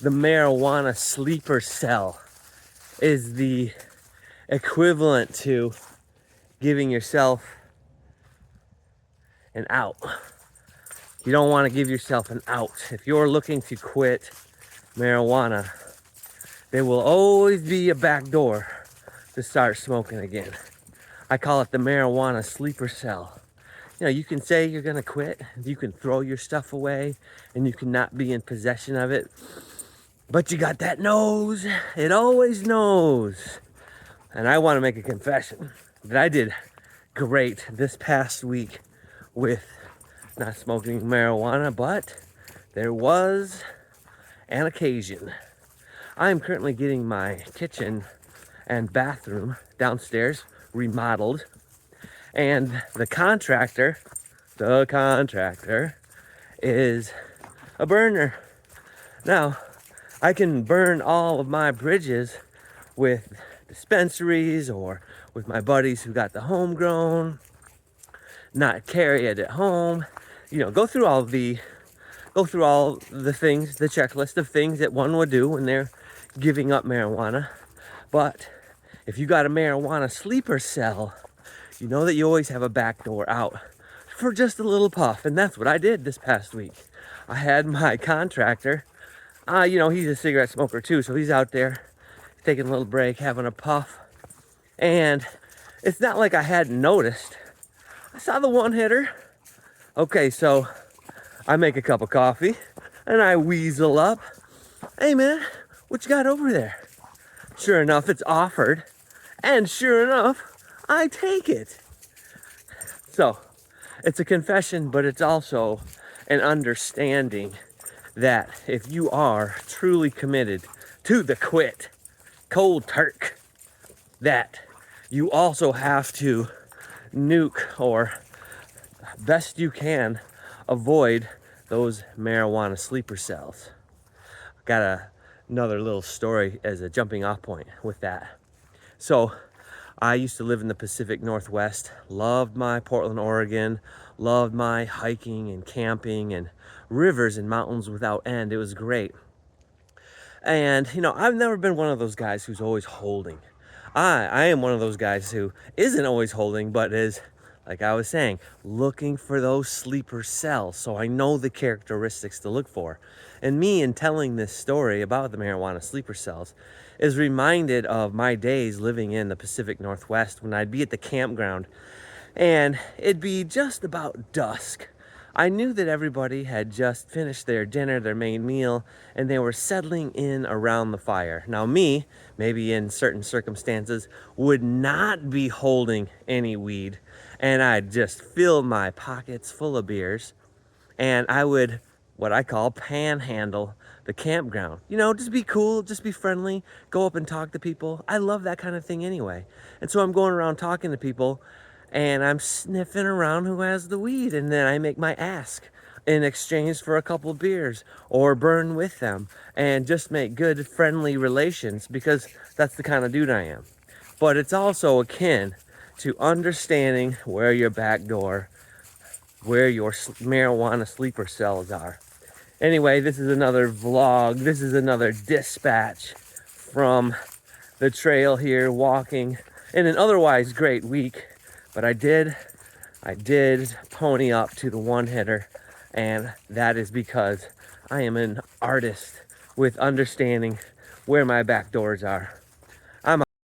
the marijuana sleeper cell is the equivalent to giving yourself an out. You don't want to give yourself an out. If you're looking to quit marijuana, there will always be a back door to start smoking again. I call it the marijuana sleeper cell. You know, you can say you're gonna quit, you can throw your stuff away, and you can not be in possession of it, but you got that nose. It always knows. And I want to make a confession that I did great this past week with not smoking marijuana, but there was an occasion. I am currently getting my kitchen and bathroom downstairs remodeled, and the contractor is a burner. Now, I can burn all of my bridges with dispensaries or with my buddies who got the homegrown, not carry it at home, you know, go through all the things, the checklist of things that one would do when they're giving up marijuana. But if you got a marijuana sleeper cell, you know that you always have a back door out for just a little puff. And that's what I did this past week. I had my contractor, you know, he's a cigarette smoker too, so he's out there taking a little break, having a puff. And it's not like I hadn't noticed. I saw the one hitter. Okay, so I make a cup of coffee and I weasel up. Hey man, what you got over there? Sure enough, it's offered. And sure enough, I take it. So it's a confession, but it's also an understanding that if you are truly committed to the quit, cold turk, that you also have to nuke, or best you can avoid, those marijuana sleeper cells. Got another little story as a jumping off point with that. So I used to live in the Pacific Northwest, loved my Portland, Oregon, loved my hiking and camping and rivers and mountains without end. It was great. And, you know, I've never been one of those guys who's always holding. I am one of those guys who isn't always holding, but is, like I was saying, looking for those sleeper cells. So I know the characteristics to look for. And me, in telling this story about the marijuana sleeper cells, is reminded of my days living in the Pacific Northwest when I'd be at the campground and it'd be just about dusk. I knew that everybody had just finished their dinner, their main meal, and they were settling in around the fire. Now me, maybe in certain circumstances, would not be holding any weed, and I'd just fill my pockets full of beers, and I would, what I call, panhandle the campground. You know, just be cool, just be friendly, go up and talk to people. I love that kind of thing anyway. And so I'm going around talking to people, and I'm sniffing around who has the weed, and then I make my ask in exchange for a couple beers or burn with them and just make good friendly relations, because that's the kind of dude I am. But it's also akin to understanding where your back door, where your marijuana sleeper cells are. Anyway, this is another vlog. This is another dispatch from the trail here, walking in an otherwise great week. But I did pony up to the one hitter, and that is because I am an artist with understanding where my back doors are.